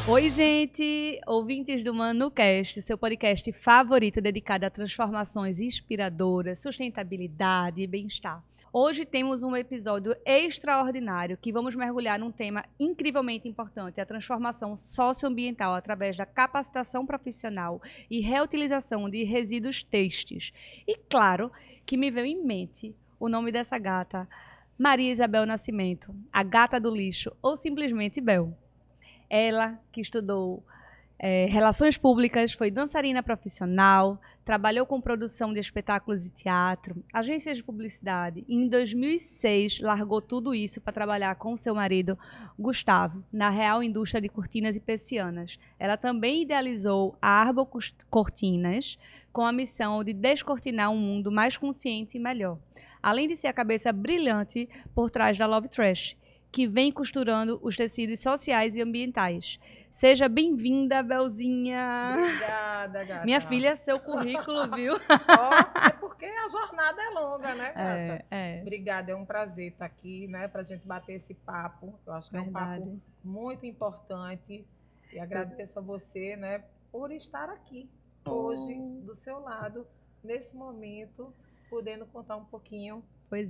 Oi, gente! Ouvintes do ManuCast, seu podcast favorito dedicado a transformações inspiradoras, sustentabilidade e bem-estar. Hoje temos um episódio extraordinário que vamos mergulhar num tema incrivelmente importante, a transformação socioambiental através da capacitação profissional e reutilização de resíduos têxteis. E claro que me veio em mente o nome dessa gata, Maria Isabel Nascimento, a gata do lixo, ou simplesmente Bel. Ela que estudou relações públicas, foi dançarina profissional, trabalhou com produção de espetáculos e teatro, agências de publicidade e em 2006 largou tudo isso para trabalhar com seu marido, Gustavo, na Real Indústria de Cortinas e Persianas. Ela também idealizou a Arbo Cortinas com a missão de descortinar um mundo mais consciente e melhor. Além de ser a cabeça brilhante por trás da Love Trash, que vem costurando os tecidos sociais e ambientais. Seja bem-vinda, Belzinha. Obrigada, gata. Minha filha, seu currículo, viu? É porque a jornada é longa, né, gata? Obrigada, é um prazer estar aqui, né, pra gente bater esse papo. Eu acho que Verdade. é um papo muito importante e agradeço a você, né, por estar aqui hoje, do seu lado, nesse momento, podendo contar um pouquinho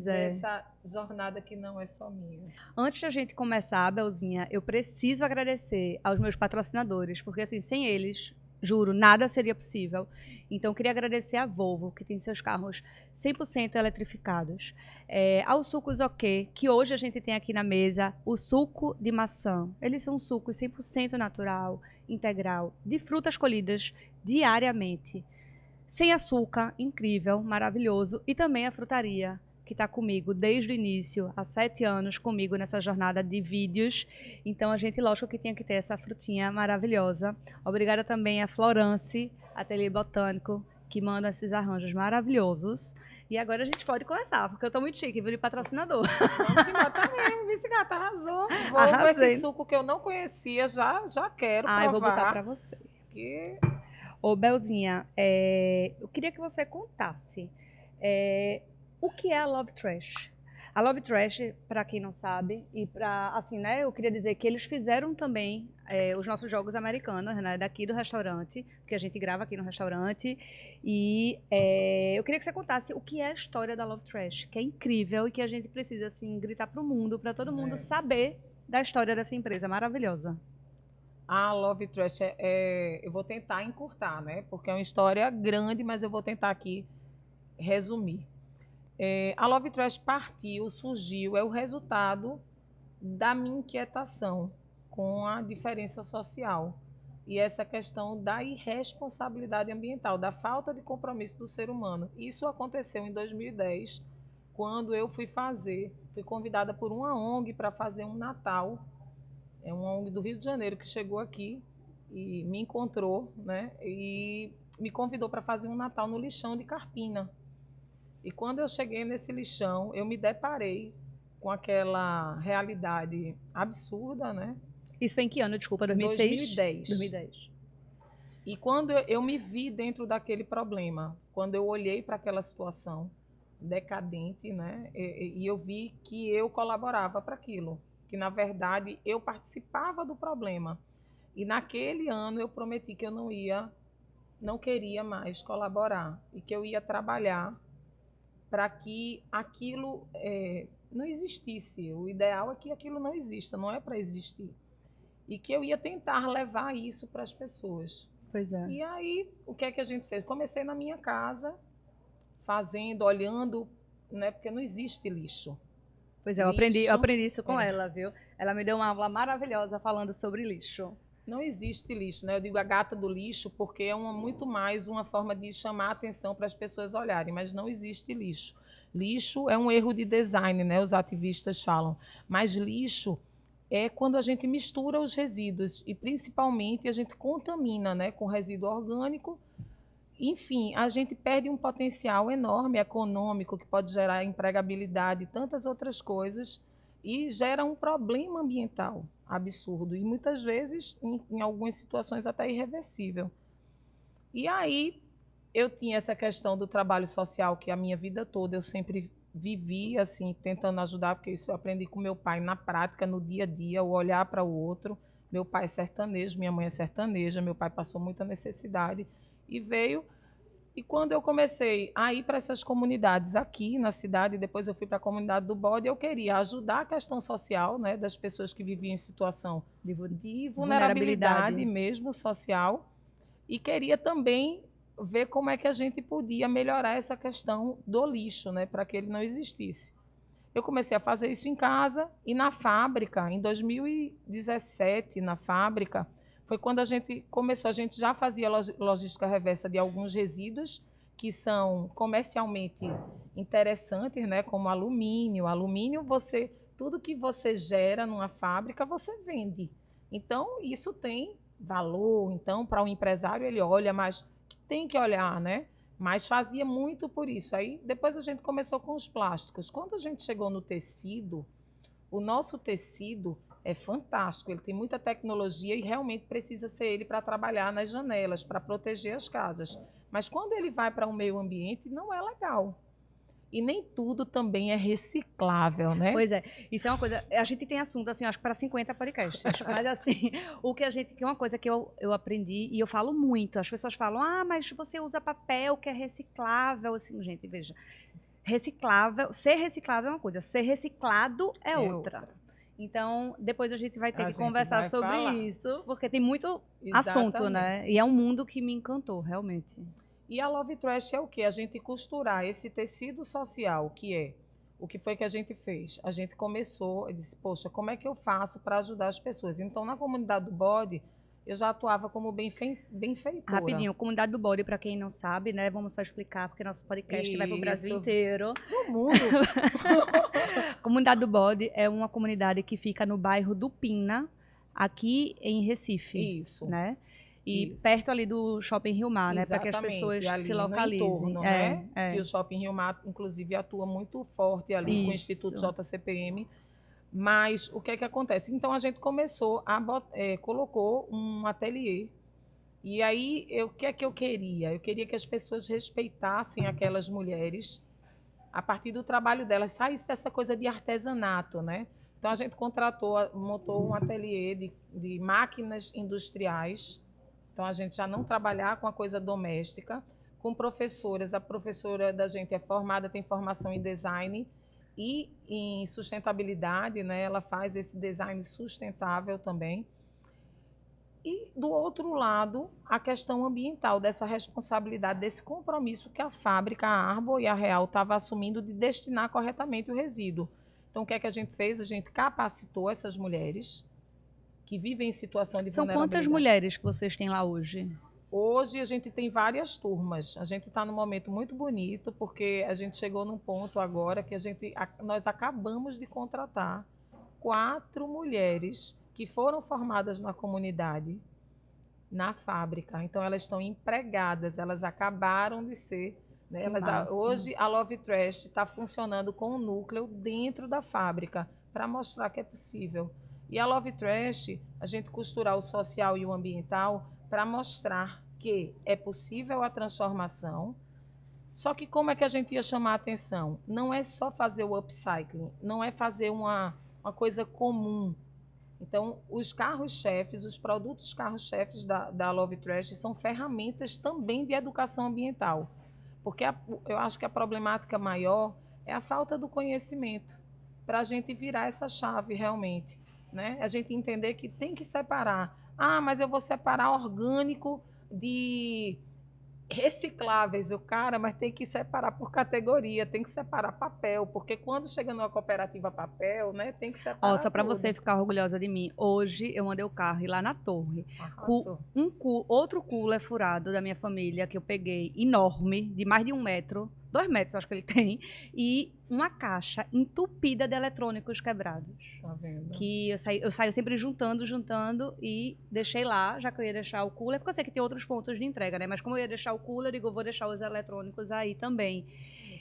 dessa jornada que não é só minha. Antes da gente começar, Belzinha, eu preciso agradecer aos meus patrocinadores, porque assim, sem eles, juro, nada seria possível. Então, eu queria agradecer à Volvo, que tem seus carros 100% eletrificados. Ao Sucos OK, que hoje a gente tem aqui na mesa o suco de maçã. Eles são sucos 100% natural, integral, de frutas colhidas diariamente. Sem açúcar, incrível, maravilhoso. E também a frutaria, que está comigo desde o início, há 7 anos comigo nessa jornada de vídeos. Então, a gente, lógico que tinha que ter essa frutinha maravilhosa. Obrigada também a Florence, Ateliê Botânico, que manda esses arranjos maravilhosos. E agora a gente pode começar, porque eu tô muito chique, viu, de patrocinador. Vamos embora também, vice-gata, arrasou. Vou esse suco que eu não conhecia, já quero provar. Eu vou botar pra você. Ô, Belzinha, eu queria que você contasse o que é a Love Trash. A Love Trash, para quem não sabe, e para assim, né, eu queria dizer que eles fizeram também os nossos jogos americanos, né, daqui do restaurante, que a gente grava aqui no restaurante. E eu queria que você contasse o que é a história da Love Trash, que é incrível e que a gente precisa assim gritar para o mundo, para todo mundo saber da história dessa empresa maravilhosa. A Love Trash eu vou tentar encurtar, né? Porque é uma história grande, mas eu vou tentar aqui resumir. A Love Trash surgiu, é o resultado da minha inquietação com a diferença social e essa questão da irresponsabilidade ambiental, da falta de compromisso do ser humano. Isso aconteceu em 2010, quando eu fui convidada por uma ONG para fazer um Natal. É uma ONG do Rio de Janeiro que chegou aqui e me encontrou, né? E me convidou para fazer um Natal no lixão de Carpina. E quando eu cheguei nesse lixão, eu me deparei com aquela realidade absurda, né? Isso foi em que ano, desculpa? 2006? 2010. 2010. E quando eu me vi dentro daquele problema, quando eu olhei para aquela situação decadente, né? E eu vi que eu colaborava para aquilo, que na verdade eu participava do problema. E naquele ano eu prometi que eu não queria mais colaborar e que eu ia trabalhar para que aquilo não existisse. O ideal é que aquilo não exista, não é para existir. E que eu ia tentar levar isso para as pessoas. Pois é. E aí, o que é que a gente fez? Comecei na minha casa, fazendo, olhando, né, porque não existe lixo. Pois é, eu aprendi isso com ela, viu? Ela me deu uma aula maravilhosa falando sobre lixo. Não existe lixo, né? Eu digo a gata do lixo porque é muito mais uma forma de chamar a atenção para as pessoas olharem, mas não existe lixo. Lixo é um erro de design, né? Os ativistas falam. Mas lixo é quando a gente mistura os resíduos e principalmente a gente contamina, né, com resíduo orgânico. Enfim, a gente perde um potencial enorme econômico que pode gerar empregabilidade e tantas outras coisas e gera um problema ambiental absurdo e muitas vezes, em algumas situações, até irreversível. E aí eu tinha essa questão do trabalho social que a minha vida toda eu sempre vivi assim, tentando ajudar, porque isso eu aprendi com meu pai na prática, no dia a dia, o olhar para o outro, Meu pai é sertanejo, minha mãe é sertaneja, meu pai passou muita necessidade e veio. E quando eu comecei a ir para essas comunidades aqui na cidade, depois eu fui para a comunidade do Bode, eu queria ajudar a questão social, né, das pessoas que viviam em situação de vulnerabilidade mesmo social, e queria também ver como é que a gente podia melhorar essa questão do lixo, né, para que ele não existisse. Eu comecei a fazer isso em casa e na fábrica, em 2017, na fábrica, foi quando a gente começou, a gente já fazia logística reversa de alguns resíduos que são comercialmente interessantes, né, como alumínio. Alumínio, tudo que você gera numa fábrica, você vende. Então, isso tem valor. Então, para o empresário, ele olha, mas tem que olhar, né? Mas fazia muito por isso. Aí, depois a gente começou com os plásticos. Quando a gente chegou no tecido, o nosso tecido é fantástico, ele tem muita tecnologia e realmente precisa ser ele para trabalhar nas janelas, para proteger as casas. Mas quando ele vai para o meio ambiente, não é legal. E nem tudo também é reciclável, né? Pois é, isso é uma coisa. A gente tem assunto, assim, acho que para 50 podcasts. Mas, assim, o que a gente. Que é uma coisa que eu aprendi e eu falo muito. As pessoas falam, mas você usa papel que é reciclável. Assim, gente, veja. Reciclável, ser reciclável é uma coisa, ser reciclado é outra. Então, depois a gente vai ter que conversar sobre isso, porque tem muito assunto, né? E é um mundo que me encantou, realmente. E a Love Trash é o quê? A gente costurar esse tecido social, que é o que foi que a gente fez? A gente começou, eu disse, poxa, como é que eu faço para ajudar as pessoas? Então, na comunidade do Bode, eu já atuava como benfeitora. Rapidinho, comunidade do Bode, para quem não sabe, né? Vamos só explicar, porque nosso podcast vai para o Brasil inteiro. No mundo. Comunidade do Bode é uma comunidade que fica no bairro do Pina, aqui em Recife. Isso. Né? E perto ali do Shopping Rio Mar, né? Para que as pessoas se localizem. No entorno, né? Que o Shopping Rio Mar, inclusive, atua muito forte ali com o Instituto JCPM. Mas o que é que acontece? Então, a gente começou colocou um ateliê. E aí, o que é que eu queria? Eu queria que as pessoas respeitassem aquelas mulheres a partir do trabalho delas, saísse dessa coisa de artesanato, né? Então, a gente montou um ateliê de máquinas industriais. Então, a gente já não trabalhar com a coisa doméstica, com professoras. A professora da gente é formada, tem formação em design e em sustentabilidade, né? Ela faz esse design sustentável também. E, do outro lado, a questão ambiental, dessa responsabilidade, desse compromisso que a fábrica, a Arbor e a Real estavam assumindo de destinar corretamente o resíduo. Então, o que é que a gente fez? A gente capacitou essas mulheres que vivem em situação de vulnerabilidade. São quantas mulheres que vocês têm lá hoje? Hoje a gente tem várias turmas. A gente está num momento muito bonito, porque a gente chegou num ponto agora que nós acabamos de contratar 4 mulheres que foram formadas na comunidade, na fábrica. Então, elas estão empregadas, elas acabaram de ser... Né? Hoje, a Love Trash está funcionando com um núcleo dentro da fábrica, para mostrar que é possível. E a Love Trash, a gente costurar o social e o ambiental para mostrar que é possível a transformação. Só que como é que a gente ia chamar a atenção? Não é só fazer o upcycling, não é fazer uma coisa comum. Então, os carros-chefes, os produtos carros-chefes da Love Trash são ferramentas também de educação ambiental. Porque eu acho que a problemática maior é a falta do conhecimento para a gente virar essa chave realmente. Né? A gente entender que tem que separar. Mas eu vou separar orgânico de recicláveis. Mas tem que separar por categoria, tem que separar papel, porque quando chega numa cooperativa papel, né, tem que separar. Só para você ficar orgulhosa de mim, hoje eu mandei o carro ir lá na torre. Outro cooler furado da minha família que eu peguei, enorme, de mais de 1 metro, 2 metros acho que ele tem, e uma caixa entupida de eletrônicos quebrados. Tá vendo? Que eu saio sempre juntando e deixei lá, já que eu ia deixar o cooler, porque eu sei que tem outros pontos de entrega, né? Mas como eu ia deixar o cooler, eu digo, eu vou deixar os eletrônicos aí também.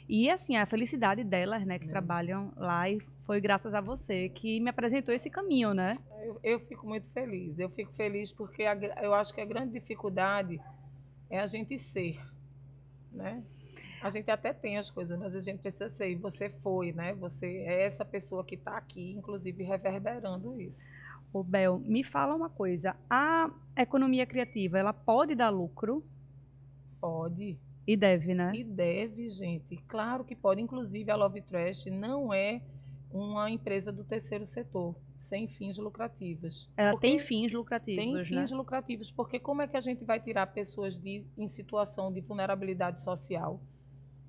E assim, a felicidade delas, né, que trabalham lá, e foi graças a você que me apresentou esse caminho, né? Eu fico muito feliz. Eu fico feliz porque eu acho que a grande dificuldade é a gente ser, né? A gente até tem as coisas, mas a gente precisa ser. E você foi, né? Você é essa pessoa que está aqui, inclusive reverberando isso. Ô, Bel, me fala uma coisa. A economia criativa, ela pode dar lucro? Pode. E deve, né? E deve, gente. Claro que pode. Inclusive, a Love Trust não é uma empresa do terceiro setor, sem fins lucrativos. Ela tem Porque fins lucrativos, tem né? fins lucrativos, porque como é que a gente vai tirar pessoas em situação de vulnerabilidade social,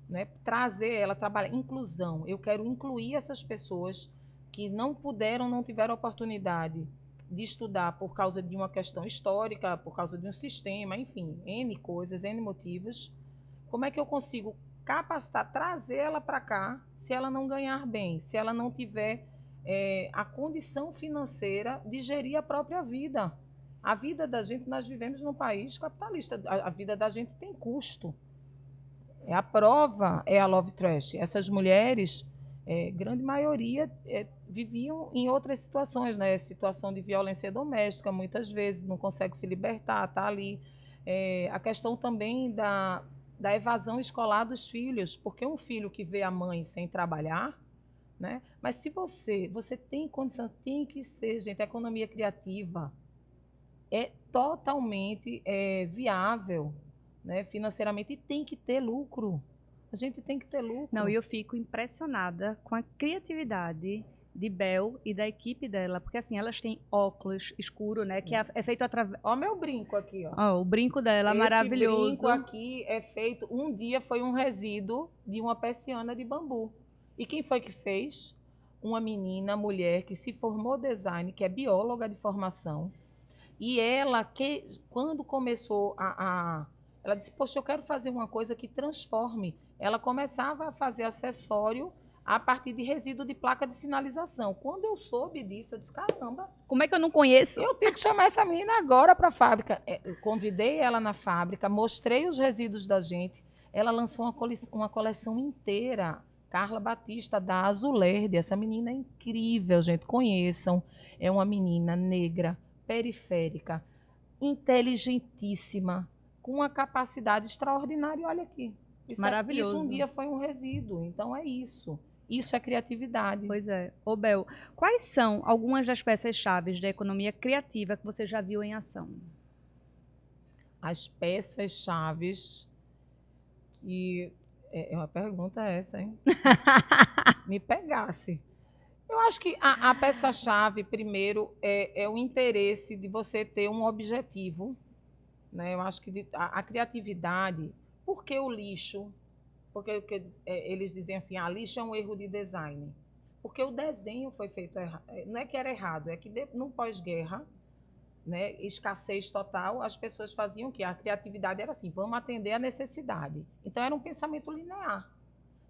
né? Trazer ela, trabalhar, inclusão. Eu quero incluir essas pessoas que não puderam, não tiveram oportunidade de estudar por causa de uma questão histórica, por causa de um sistema, enfim, N coisas, N motivos. Como é que eu consigo capacitar, trazer ela para cá, se ela não ganhar bem, se ela não tiver a condição financeira de gerir a própria vida? A vida da gente, nós vivemos num país capitalista, a vida da gente tem custo. A prova é a Love Trust. Essas mulheres, grande maioria, viviam em outras situações, né? Situação de violência doméstica, muitas vezes, não consegue se libertar, está ali. A questão também da evasão escolar dos filhos, porque um filho que vê a mãe sem trabalhar, né? Mas se você tem condição, tem que ser, gente, a economia criativa é totalmente viável, né, financeiramente, e tem que ter lucro. A gente tem que ter lucro. Não, e eu fico impressionada com a criatividade de Bel e da equipe dela, porque assim, elas têm óculos escuro, né, que é feito através... Ó meu brinco aqui, ó. Ó, o brinco dela Esse maravilhoso. brinco aqui é feito, um dia foi um resíduo de uma persiana de bambu. E quem foi que fez? Uma menina, mulher, que se formou design, que é bióloga de formação. E ela, quando começou ela disse, poxa, eu quero fazer uma coisa que transforme. Ela começava a fazer acessório a partir de resíduo de placa de sinalização. Quando eu soube disso, eu disse, caramba. Como é que eu não conheço? Eu tenho que chamar essa menina agora para a fábrica. Eu convidei ela na fábrica, mostrei os resíduos da gente. Ela lançou uma coleção inteira. Carla Batista, da Azulerde. Essa menina é incrível, gente. Conheçam. É uma menina negra, periférica, inteligentíssima, com uma capacidade extraordinária. Olha aqui. Maravilhoso. Isso um dia foi um resíduo. Então, é isso. Isso é criatividade. Pois é. Ô, Bel, quais são algumas das peças-chave da economia criativa que você já viu em ação? As peças-chave que... É uma pergunta essa, hein? Me pegasse. Eu acho que a peça-chave, primeiro, é o interesse de você ter um objetivo. Né? Eu acho que a criatividade... Por que o lixo? Porque eles dizem assim, lixo é um erro de design. Porque o desenho foi feito errado. Não é que era errado, é que no pós-guerra, né, escassez total, as pessoas faziam o quê? A criatividade era assim, vamos atender a necessidade. Então, era um pensamento linear.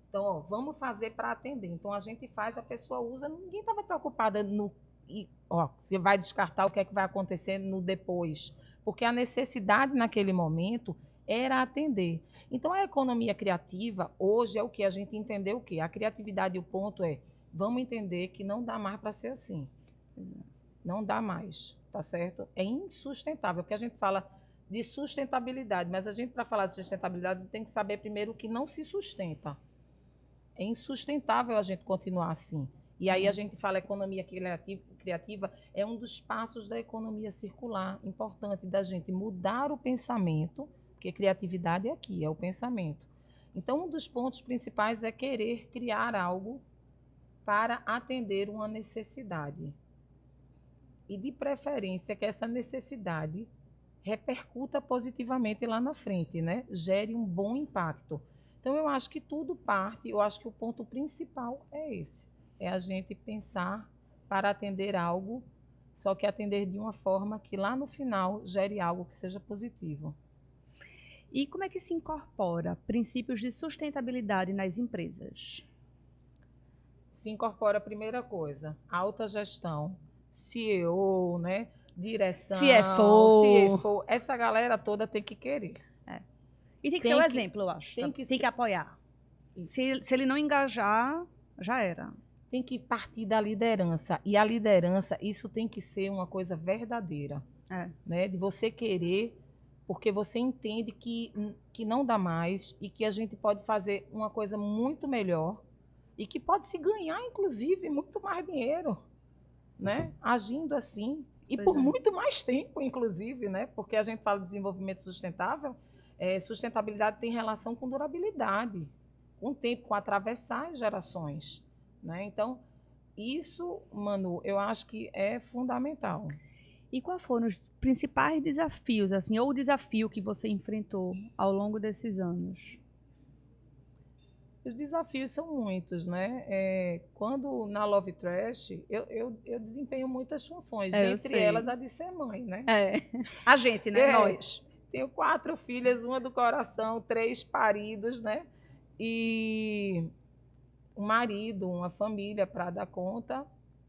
Então, ó, vamos fazer para atender. Então, a gente faz, a pessoa usa, ninguém estava preocupada você vai descartar o que é que vai acontecer no depois. Porque a necessidade naquele momento era atender. Então, a economia criativa, hoje, é o que? A gente entendeu o quê? A criatividade, o ponto é, vamos entender que não dá mais para ser assim. Não dá mais, tá certo? É insustentável, porque a gente fala de sustentabilidade, mas a gente, para falar de sustentabilidade, tem que saber primeiro o que não se sustenta. É insustentável a gente continuar assim. E aí a gente fala economia criativa, é um dos passos da economia circular, importante da gente mudar o pensamento, porque criatividade é aqui, é o pensamento. Então, um dos pontos principais é querer criar algo para atender uma necessidade. E, de preferência, que essa necessidade repercuta positivamente lá na frente, né? Gere um bom impacto. Então, eu acho que tudo parte, eu acho que o ponto principal é esse. É a gente pensar para atender algo, só que atender de uma forma que lá no final gere algo que seja positivo. E como é que se incorpora princípios de sustentabilidade nas empresas? Se incorpora a primeira coisa, alta gestão, CEO, né? Direção, CFO. Essa galera toda tem que querer. E tem que ser o exemplo, eu acho. Tem que apoiar. Se ele não engajar, já era. Tem que partir da liderança. E a liderança, isso tem que ser uma coisa verdadeira. Né? De você querer, porque você entende que não dá mais e que a gente pode fazer uma coisa muito melhor e que pode se ganhar, inclusive, muito mais dinheiro. né, agindo assim, e Pois por é. muito mais tempo, inclusive, né, porque a gente fala de desenvolvimento sustentável, sustentabilidade tem relação com durabilidade, com o tempo, com atravessar as gerações. Né? Então, isso, Manu, eu acho que é fundamental. E quais foram os principais desafios, assim, ou o desafio que você enfrentou ao longo desses anos? Os desafios são muitos, né? Quando na Love Trash, eu desempenho muitas funções, É, eu dentre elas sei. a de ser mãe, né? É, a gente, né? É, Nós. tenho 4 filhas, uma do coração, 3 paridos, né? E um marido, uma família para dar conta.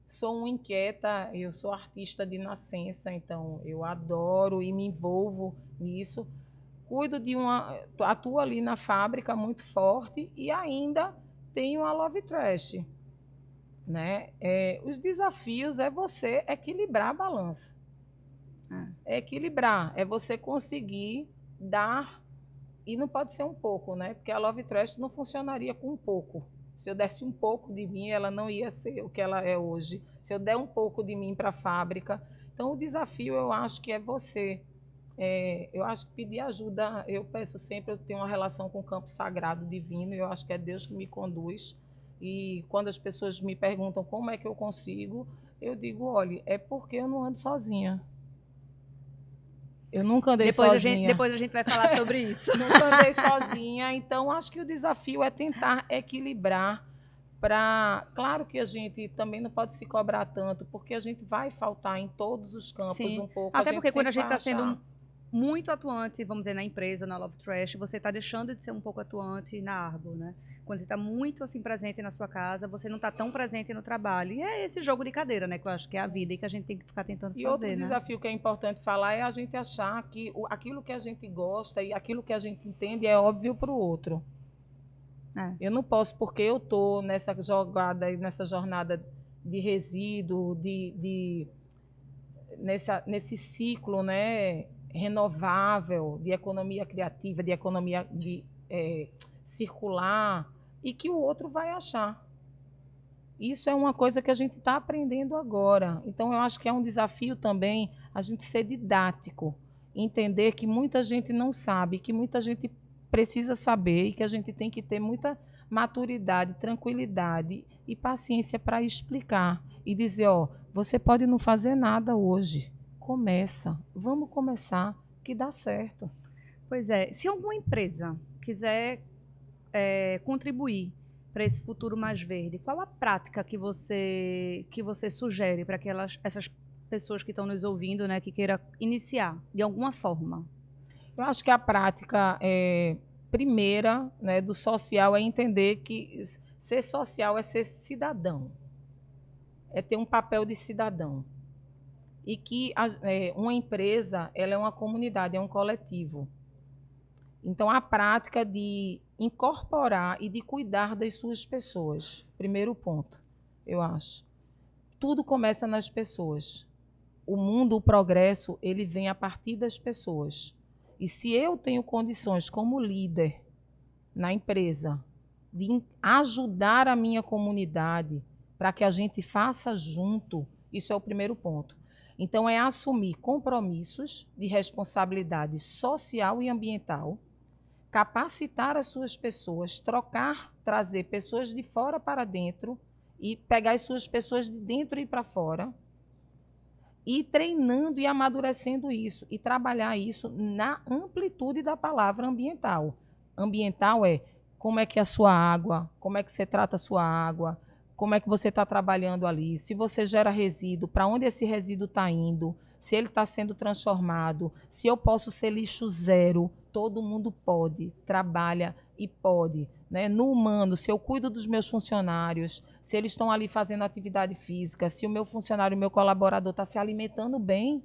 Sou uma inquieta, eu sou artista de nascença, então eu adoro e me envolvo nisso. Cuido de atuo ali na fábrica muito forte e ainda tenho a Love Trash. Né? Os desafios é você equilibrar a balança. É equilibrar, é você conseguir dar, e não pode ser um pouco, né? Porque a Love Trash não funcionaria com um pouco. Se eu desse um pouco de mim, ela não ia ser o que ela é hoje. Se eu der um pouco de mim para a fábrica. Então, o desafio, eu acho que é você. Eu acho que pedir ajuda, eu peço sempre, eu tenho uma relação com o campo sagrado divino, eu acho que é Deus que me conduz. E quando as pessoas me perguntam como é que eu consigo, eu digo, olha, é porque eu não ando sozinha. Eu nunca andei sozinha. Depois a gente vai falar sobre isso. Nunca andei sozinha, então acho que o desafio é tentar equilibrar para, claro que a gente também não pode se cobrar tanto, porque a gente vai faltar em todos os campos Sim. um pouco, a Até gente porque quando a sempre gente vai está achar. sendo muito atuante, vamos dizer, na empresa, na Love Trash, você está deixando de ser um pouco atuante na Arbor, né? Quando você está muito assim presente na sua casa, você não está tão presente no trabalho. E é esse jogo de cadeira, né? Que eu acho que é a vida e que a gente tem que ficar tentando E outro fazer, né? desafio que é importante falar é a gente achar que aquilo que a gente gosta e aquilo que a gente entende é óbvio para o outro. É. Eu não posso, porque eu estou nessa jogada, nessa jornada de resíduo, nesse ciclo, né, renovável, de economia criativa, de economia circular, e que o outro vai achar. Isso é uma coisa que a gente está aprendendo agora. Então, eu acho que é um desafio também a gente ser didático, entender que muita gente não sabe, que muita gente precisa saber e que a gente tem que ter muita maturidade, tranquilidade e paciência para explicar e dizer, ó, você pode não fazer nada hoje. Começa, vamos começar que dá certo. Pois é. Se alguma empresa quiser contribuir para esse futuro mais verde, qual a prática que você sugere para que essas pessoas que estão nos ouvindo, né, que queira iniciar de alguma forma? Eu acho que a prática primeira, né, do social é entender que ser social é ser cidadão, é ter um papel de cidadão. E que uma empresa ela é uma comunidade, é um coletivo. Então, a prática de incorporar e de cuidar das suas pessoas. Primeiro ponto, eu acho. Tudo começa nas pessoas. O mundo, o progresso, ele vem a partir das pessoas. E se eu tenho condições como líder na empresa de ajudar a minha comunidade para que a gente faça junto, isso é o primeiro ponto. Então, é assumir compromissos de responsabilidade social e ambiental, capacitar as suas pessoas, trocar, trazer pessoas de fora para dentro e pegar as suas pessoas de dentro e para fora, e treinando e amadurecendo isso, e trabalhar isso na amplitude da palavra ambiental. Ambiental é como é que é a sua água, como é que você trata a sua água, como é que você está trabalhando ali, se você gera resíduo, para onde esse resíduo está indo, se ele está sendo transformado, se eu posso ser lixo zero, todo mundo pode, trabalha e pode. Né? No humano, se eu cuido dos meus funcionários, se eles estão ali fazendo atividade física, se o meu funcionário, o meu colaborador está se alimentando bem.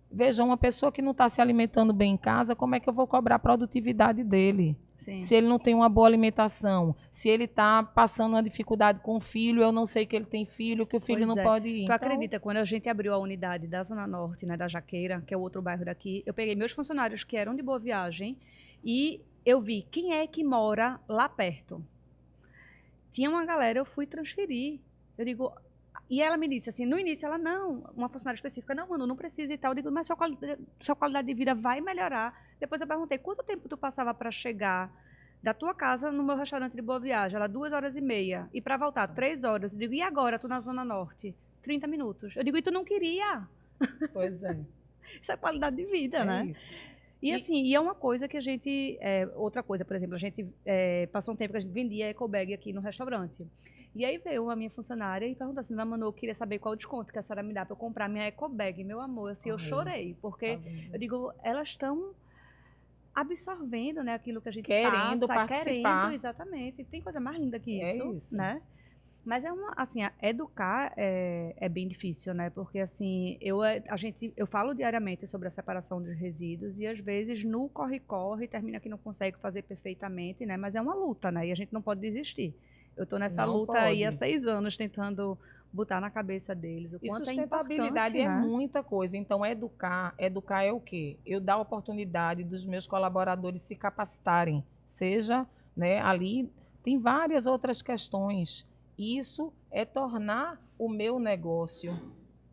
Veja, uma pessoa que não está se alimentando bem em casa, como é que eu vou cobrar a produtividade dele? Sim. Se ele não tem uma boa alimentação, se ele está passando uma dificuldade com o filho, eu não sei que ele tem filho, que o filho Pois não é. pode ir. Tu Então, acredita, quando a gente abriu a unidade da Zona Norte, né, da Jaqueira, que é o outro bairro daqui, eu peguei meus funcionários que eram de Boa Viagem e eu vi quem é que mora lá perto. Tinha uma galera, eu fui transferir. Eu digo, E ela me disse assim, no início ela, não, uma funcionária específica, não, Manu, não precisa e tal. Eu digo, mas sua qualidade de vida vai melhorar. Depois eu perguntei, quanto tempo tu passava para chegar da tua casa no meu restaurante de Boa Viagem? Ela, 2 horas e meia. E para voltar, 3 horas. Eu digo, e agora? Tu na Zona Norte? 30 minutos. Eu digo, e tu não queria? Pois é. Isso é qualidade de vida, né? Isso. E assim, e é uma coisa que a gente... outra coisa, por exemplo, a gente passou um tempo que a gente vendia ecobag aqui no restaurante. E aí veio a minha funcionária e perguntou assim, Manu, eu queria saber qual o desconto que a senhora me dá para eu comprar minha ecobag. Meu amor, assim, eu chorei, porque eu digo, elas estão absorvendo, né, aquilo que a gente querendo passa, participar. querendo, exatamente. Tem coisa mais linda que É isso, isso. né? Mas assim, educar é bem difícil, né? Porque assim, eu falo diariamente sobre a separação dos resíduos e às vezes no corre-corre termina que não consegue fazer perfeitamente, né? Mas é uma luta, né? E a gente não pode desistir. Eu estou nessa luta aí há 6 anos tentando botar na cabeça deles o quanto é importante, sustentabilidade é né? muita coisa. Então, educar é o quê? Eu dar a oportunidade dos meus colaboradores se capacitarem. Seja, né, ali tem várias outras questões. Isso é tornar o meu negócio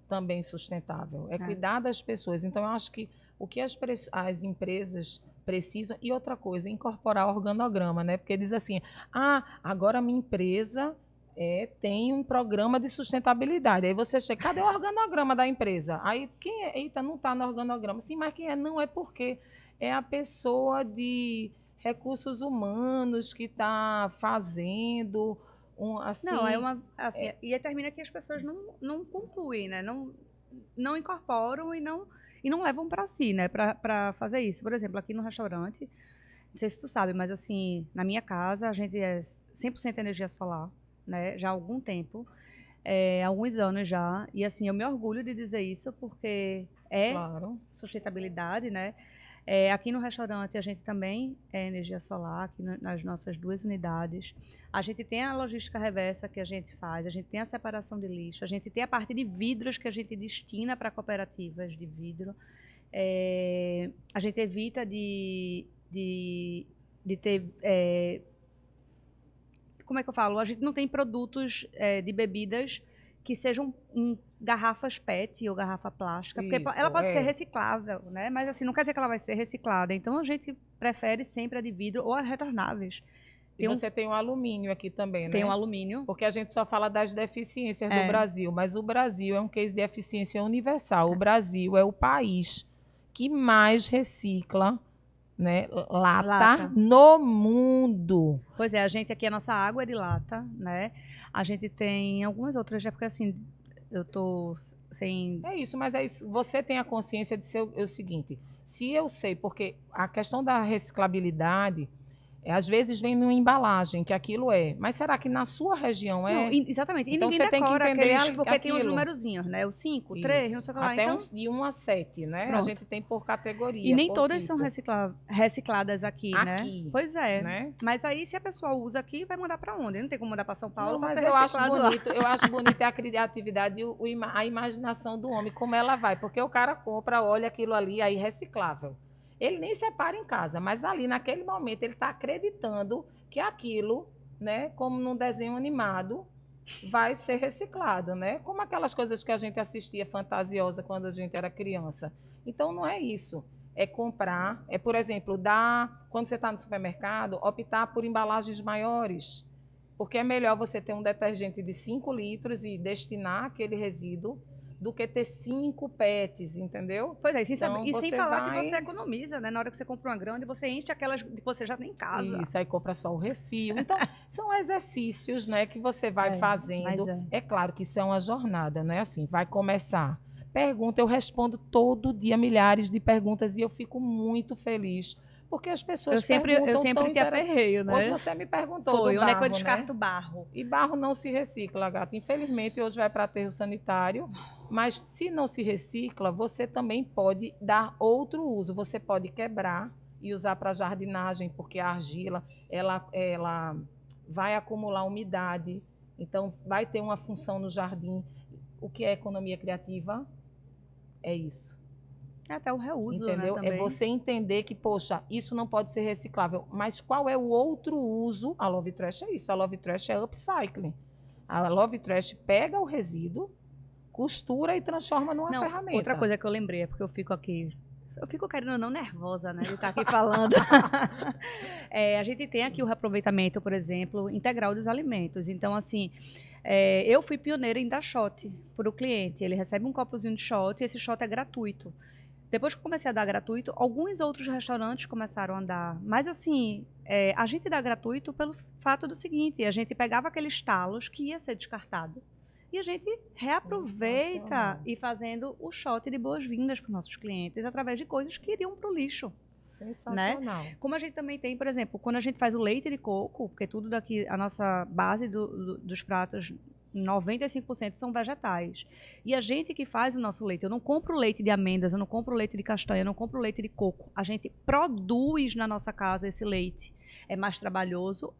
também sustentável. É cuidar das pessoas. Então, eu acho que o que as empresas precisam... E outra coisa, incorporar organograma, né? Porque diz assim, agora a minha empresa tem um programa de sustentabilidade. Aí você chega, cadê o organograma da empresa? Aí, quem é? Eita, não está no organograma. Sim, mas quem é? Não, é porque é a pessoa de recursos humanos que está fazendo... assim, não, e termina que as pessoas não concluem, né? Não incorporam e não levam para si, né? Para fazer isso. Por exemplo, aqui no restaurante, não sei se tu sabe, mas assim, na minha casa a gente é 100% energia solar, né? Já há algum tempo, há alguns anos já. E assim, eu me orgulho de dizer isso porque claro, sustentabilidade, né? Aqui no restaurante a gente também é energia solar, aqui nas nossas 2 unidades. A gente tem a logística reversa que a gente faz, a gente tem a separação de lixo, a gente tem a parte de vidros que a gente destina para cooperativas de vidro. A gente evita de ter... como é que eu falo? A gente não tem produtos de bebidas que sejam em garrafas PET ou garrafa plástica, porque ela pode ser reciclável, né? Mas assim, não quer dizer que ela vai ser reciclada. Então a gente prefere sempre a de vidro ou as retornáveis. E você tem o alumínio aqui também, né? Tem o alumínio. Porque a gente só fala das deficiências do Brasil, mas o Brasil é um case de eficiência universal. O Brasil é o país que mais recicla, né, lata no mundo. Pois é, a gente aqui, a nossa água é de lata, né? A gente tem algumas outras, já porque assim, eu tô sem... É isso, mas é isso. Você tem a consciência de ser o seguinte, se eu sei, porque a questão da reciclabilidade... às vezes vem numa embalagem, que aquilo mas será que na sua região é? Não, exatamente. E então ninguém você tem que entender porque tem uns numerozinhos, né? O 5, 3, não sei o que lá. Até então, de 1 a 7, né? Pronto. A gente tem por categoria. E nem todas são recicladas aqui, né? Pois é. Né? Mas aí, se a pessoa usa aqui, vai mandar para onde? Não tem como mandar para São Paulo. Não, mas eu acho bonito a criatividade e a imaginação do homem, como ela vai. Porque o cara compra, olha aquilo ali, aí reciclável. Ele nem separa em casa, mas ali naquele momento ele está acreditando que aquilo, né, como num desenho animado, vai ser reciclado, né? Como aquelas coisas que a gente assistia fantasiosa quando a gente era criança. Então não é isso. É comprar, por exemplo, quando você está no supermercado, optar por embalagens maiores. Porque é melhor você ter um detergente de 5 litros e destinar aquele resíduo do que ter 5 PETs, entendeu? Pois é, e sem falar que você economiza, né? Na hora que você compra uma grande, você enche aquelas que você já tem em casa. Isso, aí compra só o refil. Então, são exercícios, né, que você vai fazendo. É claro que isso é uma jornada, né? Assim, vai começar. Pergunta, eu respondo todo dia milhares de perguntas e eu fico muito feliz. Porque as pessoas eu sempre te aperreio, né? Hoje você me perguntou do barro, onde é que eu descarto barro. E barro não se recicla, gata. Infelizmente, hoje vai para aterro sanitário. Mas se não se recicla, você também pode dar outro uso. Você pode quebrar e usar para jardinagem, porque a argila ela vai acumular umidade. Então, vai ter uma função no jardim. O que é economia criativa? É isso. É até o reuso, entendeu? Né, também. É você entender que, poxa, isso não pode ser reciclável. Mas qual é o outro uso? A Love Trash é isso. A Love Trash é upcycling. A Love Trash pega o resíduo, costura e transforma numa ferramenta. Outra coisa que eu lembrei é porque eu fico aqui... Eu fico, querendo ou não, nervosa, né, de estar aqui falando. A gente tem aqui o reaproveitamento, por exemplo, integral dos alimentos. Então, assim, eu fui pioneira em dar shot para o cliente. Ele recebe um copozinho de shot e esse shot é gratuito. Depois que eu comecei a dar gratuito, alguns outros restaurantes começaram a dar. Mas, assim, a gente dá gratuito pelo fato do seguinte, a gente pegava aqueles talos que ia ser descartado e a gente reaproveita e fazendo o shot de boas-vindas para os nossos clientes através de coisas que iriam para o lixo. Sensacional. Né? Como a gente também tem, por exemplo, quando a gente faz o leite de coco, porque tudo daqui, a nossa base dos pratos, 95% são vegetais. E a gente que faz o nosso leite, eu não compro leite de amêndoas, eu não compro leite de castanha, eu não compro leite de coco. A gente produz na nossa casa esse leite. É mais trabalhoso?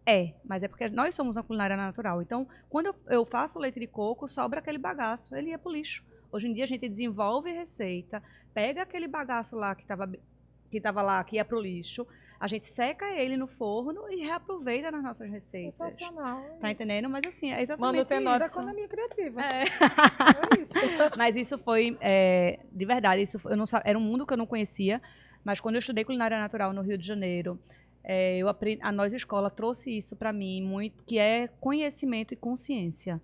Mas é porque nós somos uma culinária natural. Então, quando eu faço leite de coco, sobra aquele bagaço, ele ia para o lixo. Hoje em dia a gente desenvolve receita, pega aquele bagaço lá que estava lá, que ia para o lixo, a gente seca ele no forno e reaproveita nas nossas receitas. Sensacional. Tá entendendo? Mas assim, é exatamente Mano Tenório, isso. economia criativa. É isso. Mas isso foi, de verdade, eu não, era um mundo que eu não conhecia, mas quando eu estudei culinária natural no Rio de Janeiro, eu aprendi, a Nós Escola trouxe isso para mim, muito, que é conhecimento e consciência.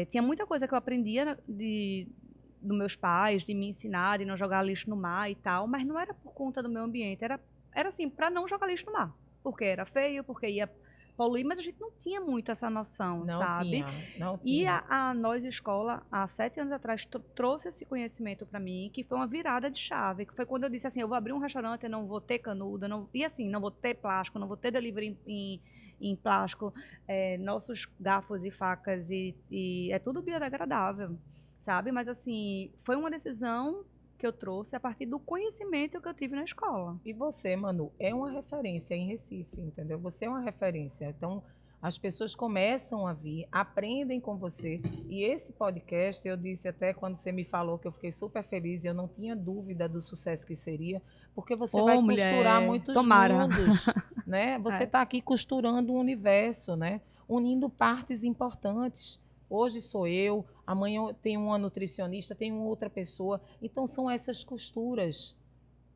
Tinha muita coisa que eu aprendia dos meus pais, de me ensinar, de não jogar lixo no mar e tal, mas não era por conta do meu ambiente, era assim, para não jogar lixo no mar, porque era feio, porque ia poluir, mas a gente não tinha muito essa noção, sabe? Não tinha. E a Nós Escola, há 7 anos atrás, trouxe esse conhecimento para mim, que foi uma virada de chave, que foi quando eu disse assim, eu vou abrir um restaurante, eu não vou ter canudo, e assim, não vou ter plástico, não vou ter delivery em plástico, nossos garfos e facas, e é tudo biodegradável, sabe? Mas assim, foi uma decisão que eu trouxe a partir do conhecimento que eu tive na escola. E você, Manu, é uma referência em Recife, entendeu? Você é uma referência. Então, as pessoas começam a vir, aprendem com você. E esse podcast, eu disse até quando você me falou que eu fiquei super feliz, eu não tinha dúvida do sucesso que seria, porque você vai costurar muitos mundos, né? Você está aqui costurando um universo, né? Unindo partes importantes. Hoje sou eu, amanhã tem uma nutricionista, tem uma outra pessoa. Então, são essas costuras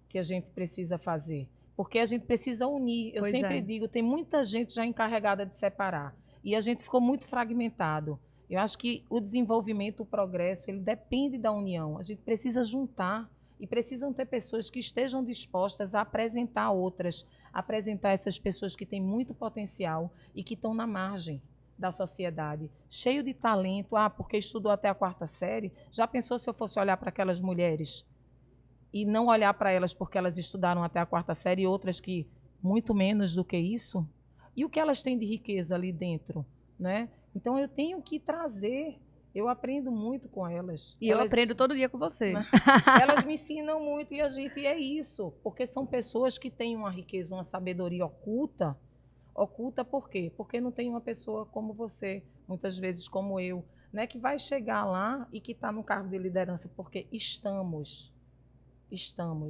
que a gente precisa fazer. Porque a gente precisa unir. Eu sempre digo, tem muita gente já encarregada de separar. E a gente ficou muito fragmentado. Eu acho que o desenvolvimento, o progresso, ele depende da união. A gente precisa juntar. E precisam ter pessoas que estejam dispostas a apresentar outras. Apresentar essas pessoas que têm muito potencial e que estão na margem da sociedade, cheio de talento, porque estudou até a 4ª série. Já pensou se eu fosse olhar para aquelas mulheres e não olhar para elas porque elas estudaram até a 4ª série e outras que muito menos do que isso? E o que elas têm de riqueza ali dentro, né? Então eu tenho que trazer, eu aprendo muito com elas. E eu aprendo todo dia com você. Elas me ensinam muito e é isso, porque são pessoas que têm uma riqueza, uma sabedoria oculta. Oculta por quê? Porque não tem uma pessoa como você, muitas vezes como eu, né, que vai chegar lá e que está no cargo de liderança, porque estamos,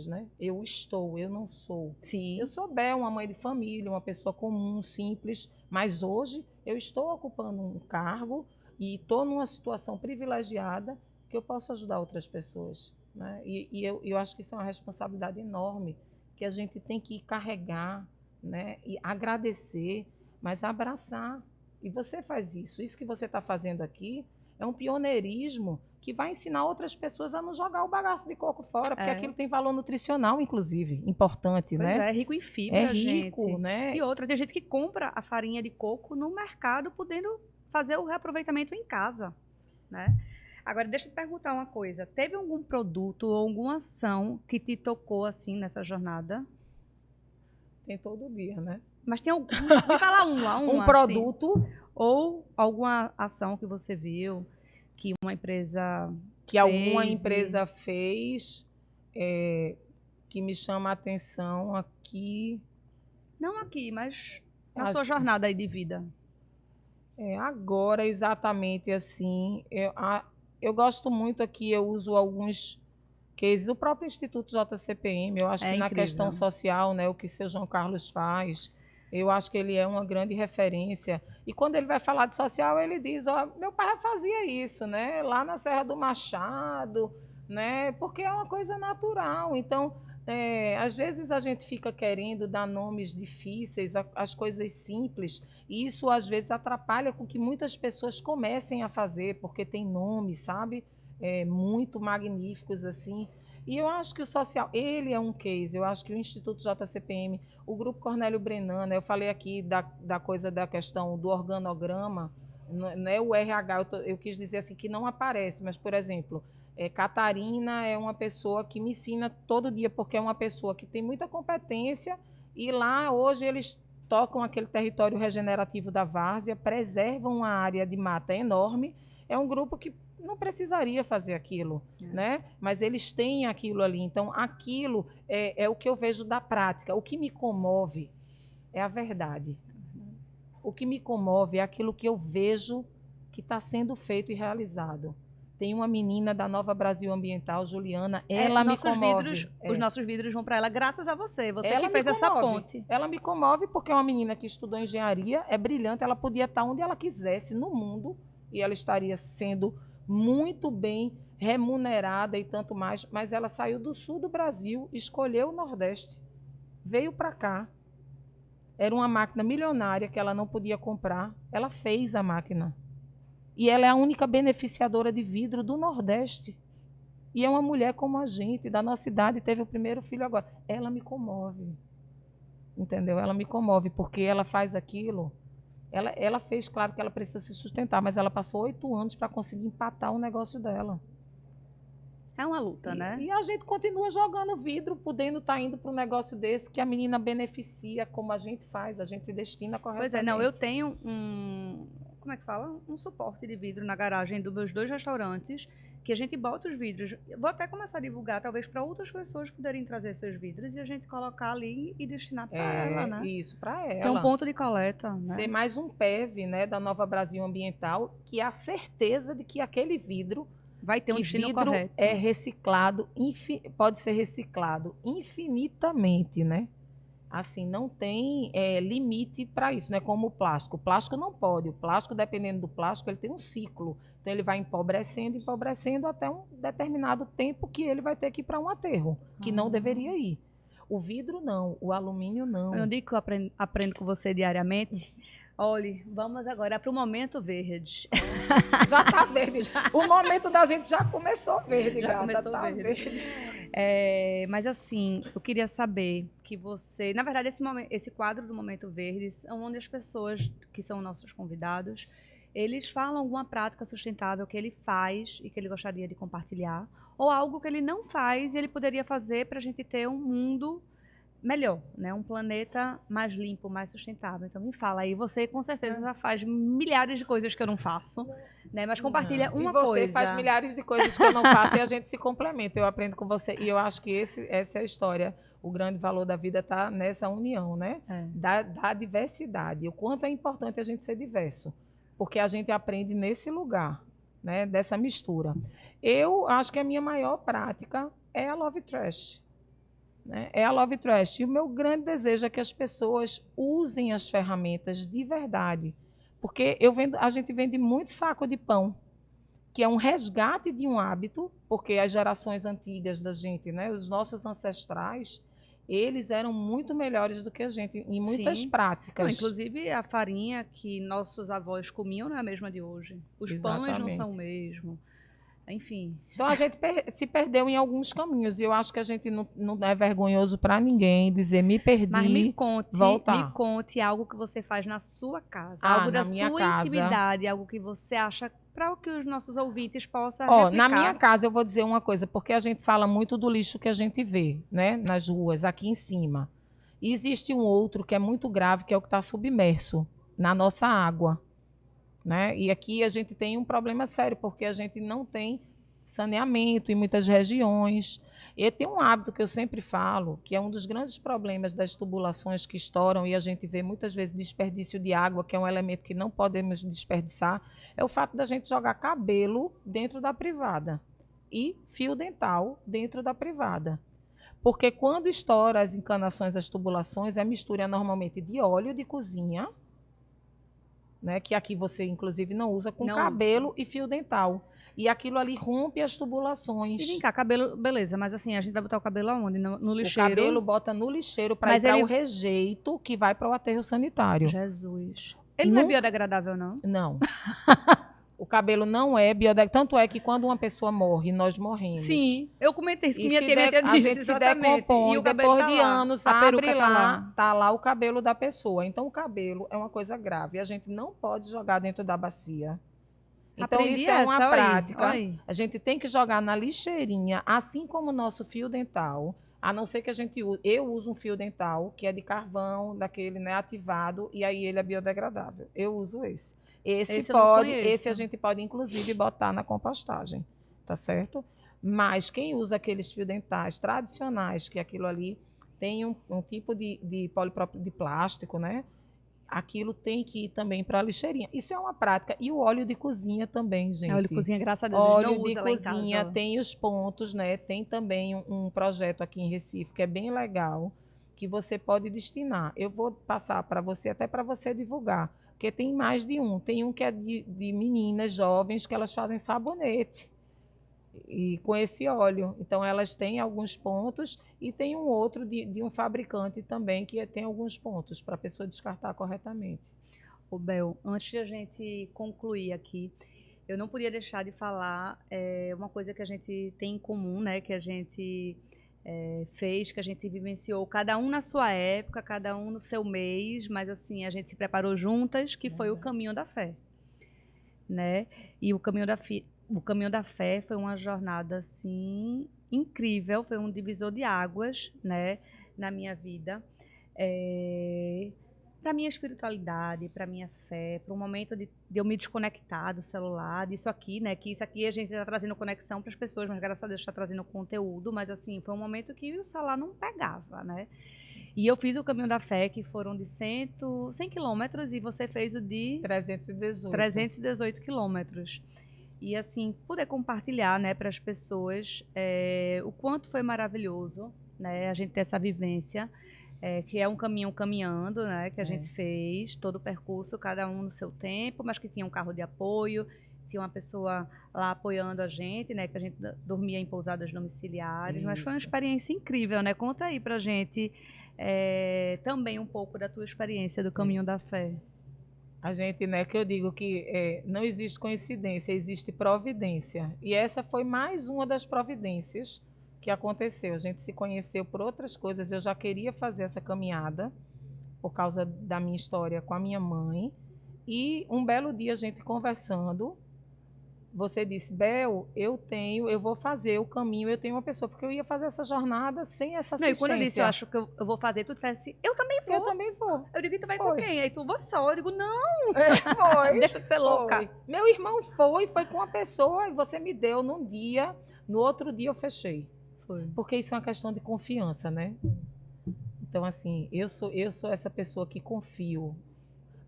né? Eu estou, eu não sou. Sim. Eu sou Bel, uma mãe de família, uma pessoa comum, simples, mas hoje eu estou ocupando um cargo e estou numa situação privilegiada que eu posso ajudar outras pessoas, né? E eu acho que isso é uma responsabilidade enorme que a gente tem que carregar, né? E agradecer, mas abraçar. E você faz isso. Isso que você está fazendo aqui é um pioneirismo que vai ensinar outras pessoas a não jogar o bagaço de coco fora, porque aquilo tem valor nutricional, inclusive, importante, né? É rico em fibra, é rico, gente. Né? E outra, tem gente que compra a farinha de coco no mercado, podendo fazer o reaproveitamento em casa, né? Agora, deixa eu te perguntar uma coisa. Teve algum produto ou alguma ação que te tocou, assim, nessa jornada? Tem todo dia, né? Mas tem algum... Me fala um produto. Assim, ou alguma ação que você viu que uma empresa que alguma empresa fez que me chama a atenção aqui. Não aqui, mas na sua jornada aí de vida. Agora, exatamente assim. Eu gosto muito aqui, eu uso alguns cases. O próprio Instituto JCPM, eu acho que na questão social, né, o que seu João Carlos faz, Eu acho que ele é uma grande referência. E quando ele vai falar de social, ele diz, ó, meu pai já fazia isso, né? Lá na Serra do Machado, né? Porque é uma coisa natural. Então, às vezes a gente fica querendo dar nomes difíceis às coisas simples, e isso às vezes atrapalha com que muitas pessoas comecem a fazer, porque tem nomes, sabe? Muito magníficos assim. E eu acho que o social, ele é um case. Eu acho que o Instituto JCPM, o Grupo Cornélio Brenan, né, eu falei aqui da coisa da questão do organograma, né, o RH, eu quis dizer assim que não aparece, mas, por exemplo, Catarina é uma pessoa que me ensina todo dia, porque é uma pessoa que tem muita competência, e lá hoje eles tocam aquele território regenerativo da várzea, preservam uma área de mata enorme. É um grupo que não precisaria fazer aquilo, né? Mas eles têm aquilo ali. Então, aquilo é o que eu vejo da prática. O que me comove é a verdade. O que me comove é aquilo que eu vejo que está sendo feito e realizado. Tem uma menina da Nova Brasil Ambiental, Juliana, ela me comove. Os nossos vidros vão para ela graças a você. Você ela que fez essa ponte. Ela me comove porque é uma menina que estudou engenharia, é brilhante, ela podia estar onde ela quisesse no mundo e ela estaria sendo muito bem remunerada e tanto mais, mas ela saiu do sul do Brasil, escolheu o Nordeste, veio para cá. Era uma máquina milionária que ela não podia comprar, ela fez a máquina. E ela é a única beneficiadora de vidro do Nordeste. E é uma mulher como a gente, da nossa idade, teve o primeiro filho agora. Ela me comove, entendeu? Ela me comove, porque ela faz aquilo. Ela fez, claro que ela precisa se sustentar, mas ela passou 8 anos para conseguir empatar o negócio dela. É uma luta, né? E a gente continua jogando vidro, podendo estar indo para um negócio desse que a menina beneficia, como a gente faz, a gente destina corretamente. Pois é, não, eu tenho como é que fala? Um suporte de vidro na garagem dos meus 2 restaurantes, que a gente bota os vidros. Vou até começar a divulgar, talvez para outras pessoas poderem trazer seus vidros e a gente colocar ali e destinar para ela, né? Isso, para ela. Ser um ponto de coleta, né? Ser mais um PEV, né, da Nova Brasil Ambiental, que é a certeza de que aquele vidro vai ter um destino vidro correto. É reciclado, pode ser reciclado infinitamente, né? Assim, não tem limite para isso, não é como o plástico. O plástico não pode. O plástico, dependendo do plástico, ele tem um ciclo. Então, ele vai empobrecendo até um determinado tempo que ele vai ter que ir para um aterro, que não deveria ir. O vidro não, o alumínio não. Eu não digo que eu aprendo com você diariamente. Olha, vamos agora para o momento verde. Já está verde. O momento da gente já começou verde, já gata, começou verde. Mas assim, eu queria saber que você... Na verdade, esse quadro do Momento Verde são onde as pessoas que são nossos convidados, eles falam alguma prática sustentável que ele faz e que ele gostaria de compartilhar, ou algo que ele não faz e ele poderia fazer para a gente ter um mundo melhor, né? Um planeta mais limpo, mais sustentável. Então me fala aí, você com certeza já faz milhares de coisas que eu não faço, né? Mas compartilha uma coisa. E você faz milhares de coisas que eu não faço e a gente se complementa. Eu aprendo com você e eu acho que essa é a história. O grande valor da vida está nessa união, né? Da diversidade. O quanto é importante a gente ser diverso, porque a gente aprende nesse lugar, né? Dessa mistura. Eu acho que a minha maior prática é a Love Trash. É a Love Trash. E o meu grande desejo é que as pessoas usem as ferramentas de verdade. Porque a gente vende muito saco de pão, que é um resgate de um hábito, porque as gerações antigas da gente, né, os nossos ancestrais, eles eram muito melhores do que a gente em muitas práticas. Não, inclusive, a farinha que nossos avós comiam não é a mesma de hoje. Os pães não são o mesmo. Enfim. Então, a gente se perdeu em alguns caminhos. E eu acho que a gente não é vergonhoso para ninguém dizer, me perdi, mas me voltar. conte algo que você faz na sua casa. Algo da sua intimidade, algo que você acha para que os nossos ouvintes possam replicar. Na minha casa, eu vou dizer uma coisa, porque a gente fala muito do lixo que a gente vê, né, nas ruas, aqui em cima. E existe um outro que é muito grave, que é o que está submerso na nossa água. Né? E aqui a gente tem um problema sério, porque a gente não tem saneamento em muitas regiões. E tem um hábito que eu sempre falo, que é um dos grandes problemas das tubulações que estouram, e a gente vê muitas vezes desperdício de água, que é um elemento que não podemos desperdiçar, é o fato da gente jogar cabelo dentro da privada e fio dental dentro da privada. Porque quando estoura as encanações, as tubulações, a mistura é normalmente de óleo de cozinha, né, que aqui você, inclusive, não usa, com Não cabelo uso. e fio dental. E aquilo ali rompe as E tubulações. vem cá, cabelo, beleza, mas assim, a gente vai botar o cabelo aonde? No O cabelo lixeiro? bota no lixeiro para ir Mas para o ele... rejeito que vai para o aterro sanitário. Jesus. Ele não é Nunca, biodegradável, não? não. O cabelo não é biodegradável. Tanto é que quando uma pessoa morre, nós morremos. Sim, eu comentei isso que E minha se tia, minha tia a disse, gente se exatamente. E decompõe, o cabelo depois tá de lá. anos, A abre peruca tá lá, lá. tá lá o cabelo da pessoa. Então, o cabelo é uma coisa grave. A gente não pode jogar dentro da bacia. Então, Aprendi isso é uma essa, olha aí, olha prática. aí. A gente tem que jogar na lixeirinha, assim como o nosso fio dental. A não ser que a gente use. Eu uso um fio dental que é de carvão, daquele, né, ativado, e aí ele é biodegradável. Eu uso esse. Esse eu não Esse a conheço. gente pode, inclusive, botar na compostagem, tá certo? Mas quem usa aqueles fios dentais tradicionais, que aquilo ali tem um tipo de polipropileno de plástico, né? Aquilo tem que ir também para a lixeirinha. Isso é uma prática. E o óleo de cozinha também, É, óleo de gente. cozinha, graças a Deus, a gente Óleo não de usa lá em casa. cozinha Ó. tem os pontos, né? Tem também um projeto aqui em Recife que é bem legal, que você pode destinar. Eu vou passar para você, até para você divulgar, porque tem mais de um. Tem um que é de meninas jovens que elas fazem sabonete e com esse óleo. Então, elas têm alguns pontos e tem um outro de um fabricante também que tem alguns pontos para a pessoa descartar corretamente. Ô, Bel, antes de a gente concluir aqui, eu não podia deixar de falar uma coisa que a gente tem em comum, né? Que a gente fez, que a gente vivenciou, cada um na sua época, cada um no seu mês, mas assim, a gente se preparou juntas, que foi o Caminho da Fé, né? E o Caminho da Fé foi uma jornada, assim, incrível, foi um divisor de águas, né? Na minha vida. Para minha espiritualidade, para minha fé, para um momento de eu me desconectar do celular, disso aqui, né? Que isso aqui a gente está trazendo conexão para as pessoas, mas graças a Deus está trazendo conteúdo, mas assim, foi um momento que o celular não pegava, né? E eu fiz o Caminho da Fé, que foram de 100 quilômetros, e você fez o de 318 quilômetros. E assim, poder compartilhar, né, para as pessoas o quanto foi maravilhoso, né, a gente ter essa vivência. Que é um caminho caminhando, né, que a gente fez, todo o percurso, cada um no seu tempo, mas que tinha um carro de apoio, tinha uma pessoa lá apoiando a gente, né, que a gente dormia em pousadas domiciliares, mas foi uma experiência incrível, né? Conta aí pra gente também um pouco da tua experiência do Caminho da Fé. A gente, né, que eu digo que não existe coincidência, existe providência. E essa foi mais uma das providências que aconteceu. A gente se conheceu por outras coisas. Eu já queria fazer essa caminhada por causa da minha história com a minha mãe. E um belo dia a gente conversando, você disse: Bel, eu vou fazer o caminho, eu tenho uma pessoa, porque eu ia fazer essa jornada sem essa assistência. Não, e quando eu disse, eu acho que eu vou fazer, tu dissesse, eu também vou. Eu também vou. Eu digo, e tu vai com quem? Aí tu, vou só. Eu digo, não. Foi. Deixa de ser louca. Foi. Meu irmão foi com uma pessoa e você me deu num dia, no outro dia eu fechei. Foi. Porque isso é uma questão de confiança, né? Então, assim, eu sou essa pessoa que confio.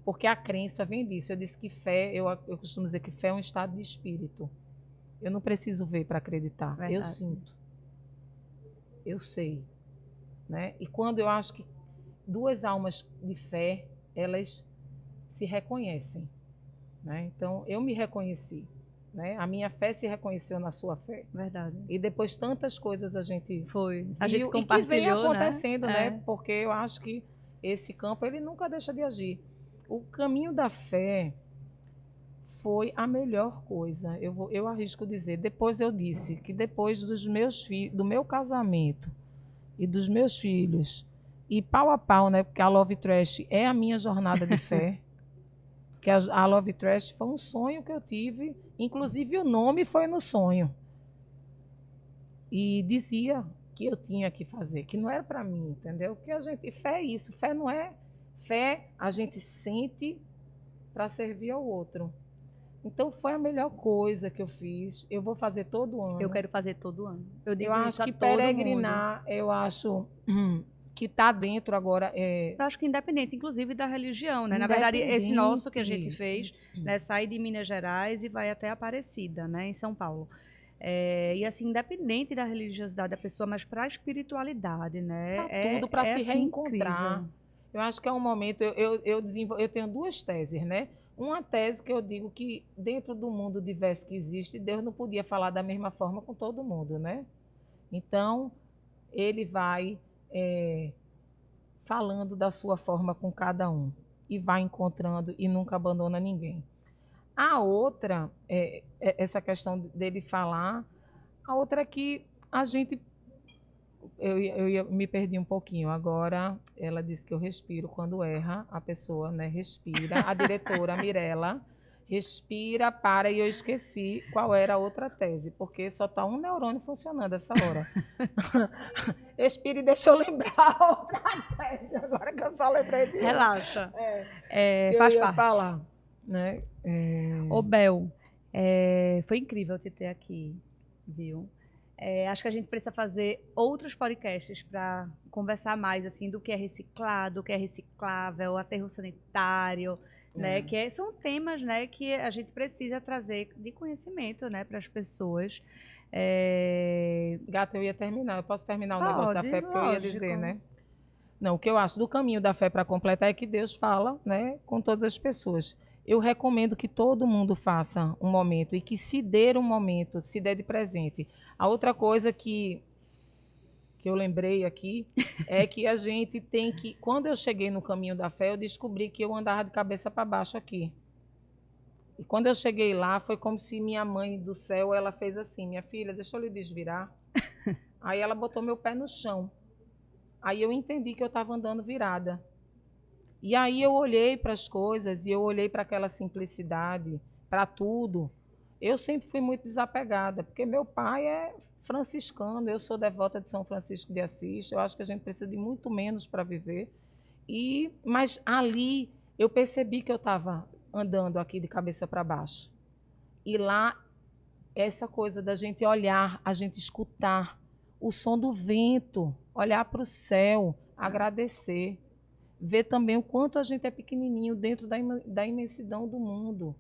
Porque a crença vem disso. Eu disse que fé, eu costumo dizer que fé é um estado de espírito. Eu não preciso ver para acreditar. Verdade. Eu sinto. Eu sei. Né? E quando eu acho que duas almas de fé, elas se reconhecem. Né? Então, eu me reconheci. Né? A minha fé se reconheceu na sua fé. Verdade. E depois tantas coisas a gente viu, a gente compartilhou, e que vem acontecendo, né? Porque eu acho que esse campo ele nunca deixa de agir. O caminho da fé foi a melhor coisa. Eu arrisco dizer. Depois eu disse que depois do meu casamento e dos meus filhos e pau a pau, né? Porque a Love Trash é a minha jornada de fé. Que a Love Trash foi um sonho que eu tive, inclusive o nome foi no sonho. E dizia que eu tinha que fazer, que não era para mim, entendeu? Que a gente, fé é isso, fé não é fé, a gente sente para servir ao outro. Então foi a melhor coisa que eu fiz. Eu vou fazer todo ano. Eu quero fazer todo ano. Eu acho que peregrinar, eu acho que está dentro agora. Eu acho que independente, inclusive, da religião, né? Na verdade, esse nosso que a gente fez, né, sai de Minas Gerais e vai até Aparecida, né, em São Paulo. E assim, independente da religiosidade da pessoa, mas para a espiritualidade, né? Pra tudo, para se assim, reencontrar. incrível. Eu acho que é um momento, eu tenho duas teses, né? Uma tese que eu digo que dentro do mundo diverso que existe, Deus não podia falar da mesma forma com todo mundo, né? Então, ele vai falando da sua forma com cada um e vai encontrando e nunca abandona ninguém. A outra, essa questão dele falar, a outra é que a gente. Me perdi um pouquinho. Agora, ela disse que eu respiro quando erra, a pessoa, né, respira. A diretora, a Mirella, respira, para, e eu esqueci qual era a outra tese, porque só está um neurônio funcionando essa hora. Respira e deixa eu lembrar a outra tese, agora que eu só lembrei de Relaxa. Faz parte. Falar, né? Ô, Bel, foi incrível te ter aqui, viu? Acho que a gente precisa fazer outros podcasts para conversar mais assim do que é reciclado, do que é reciclável, aterro sanitário, né? Que são temas, né, que a gente precisa trazer de conhecimento, né, para as pessoas. Gata, eu ia terminar. Eu posso terminar o Pode, negócio da fé, porque eu ia lógico. dizer, né? Não, o que eu acho do caminho da fé para completar é que Deus fala, né, com todas as pessoas. Eu recomendo que todo mundo faça um momento e que se dê um momento, se dê de presente. A outra coisa que eu lembrei aqui é que a gente tem que... Quando eu cheguei no caminho da fé, eu descobri que eu andava de cabeça para baixo aqui. E quando eu cheguei lá, foi como se minha mãe do céu, ela fez assim: minha filha, deixa eu lhe desvirar. Aí ela botou meu pé no chão. Aí eu entendi que eu estava andando virada. E aí eu olhei para as coisas e eu olhei para aquela simplicidade, para tudo. Eu sempre fui muito desapegada, porque meu pai é franciscano, eu sou devota de São Francisco de Assis. Eu acho que a gente precisa de muito menos para viver. Mas ali eu percebi que eu estava andando aqui de cabeça para baixo. E lá, essa coisa da gente olhar, a gente escutar o som do vento, olhar para o céu, agradecer. Ver também o quanto a gente é pequenininho dentro da imensidão do mundo.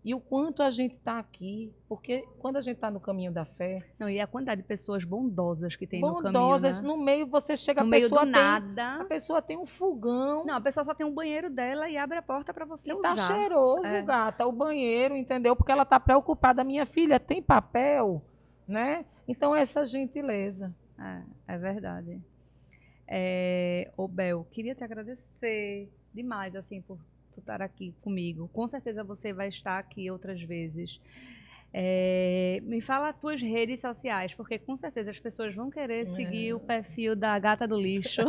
E o quanto a gente está aqui, porque quando a gente está no caminho da fé... Não, e a quantidade de pessoas bondosas que tem no caminho, Bondosas, né? no meio você chega, no a meio pessoa do tem, nada. a pessoa tem um fogão. Não, a pessoa só tem um banheiro dela e abre a porta para você usar. E tá cheiroso, gata, o banheiro, entendeu? Porque ela tá preocupada. Minha filha, tem papel, né? Então, essa gentileza. É verdade. Ô, Bel, queria te agradecer demais, assim, por tu estar aqui comigo. Com certeza você vai estar aqui outras vezes. Me fala as tuas redes sociais, porque com certeza as pessoas vão querer seguir o perfil da Gata do Lixo.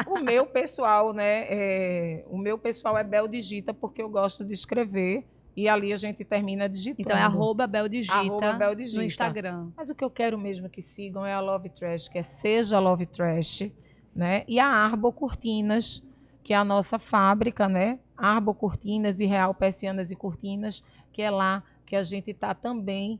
O meu pessoal, né? O meu pessoal é Bel Digita, porque eu gosto de escrever. E ali a gente termina digitando. Então é @BelDigita no Instagram. Mas o que eu quero mesmo que sigam é a Love Trash, que é Seja Love Trash, né? E a Arbo Cortinas, que é a nossa fábrica, né? Arbo Cortinas e Real Persianas e Cortinas, que é lá que a gente está também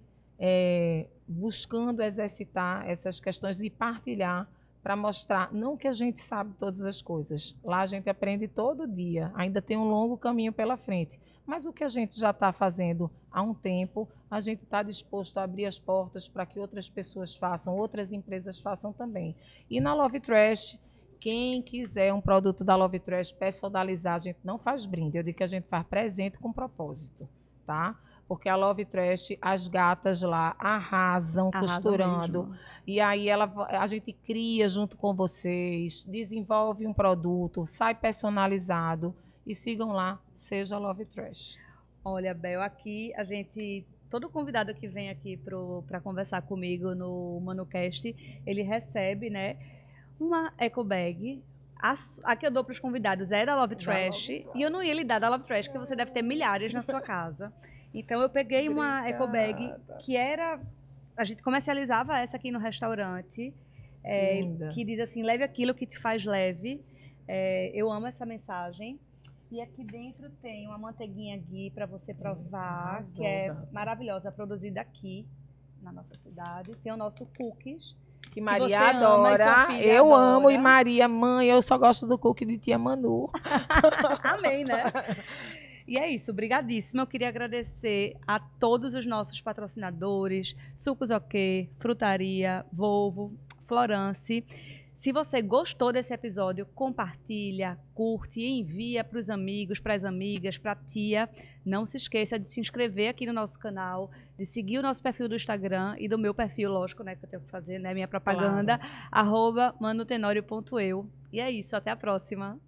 buscando exercitar essas questões e partilhar para mostrar, não que a gente sabe todas as coisas. Lá a gente aprende todo dia, ainda tem um longo caminho pela frente. Mas o que a gente já está fazendo há um tempo, a gente está disposto a abrir as portas para que outras pessoas façam, outras empresas façam também. E na Love Trash, quem quiser um produto da Love Trash personalizar, a gente não faz brinde, eu digo que a gente faz presente com propósito, tá? Porque a Love Trash, as gatas lá arrasam costurando. Mesmo. E aí a gente cria junto com vocês, desenvolve um produto, sai personalizado. E sigam lá, Seja Love Trash. Olha, Bel, aqui todo convidado que vem aqui para conversar comigo no ManoCast, ele recebe, né, uma eco bag. A que eu dou para os convidados é da Love Trash. E eu não ia lhe dar da Love Trash, porque você deve ter milhares na sua casa. Então eu peguei uma eco bag que a gente comercializava essa aqui no restaurante, que diz assim: leve aquilo que te faz leve. Eu amo essa mensagem. E aqui dentro tem uma manteiguinha ghee para você provar, que é maravilhosa, produzida aqui na nossa cidade. Tem o nosso cookies, que Maria adora. Eu amo, e Maria, mãe, eu só gosto do cookie de tia Manu. Amém, né? E é isso, brigadíssima. Eu queria agradecer a todos os nossos patrocinadores, Sucos OK, Frutaria, Volvo, Florence. Se você gostou desse episódio, compartilha, curte e envia para os amigos, para as amigas, para a tia. Não se esqueça de se inscrever aqui no nosso canal, de seguir o nosso perfil do Instagram e do meu perfil, lógico, né, que eu tenho que fazer, né, minha propaganda, Claro. @manutenorio.eu. E é isso, até a próxima.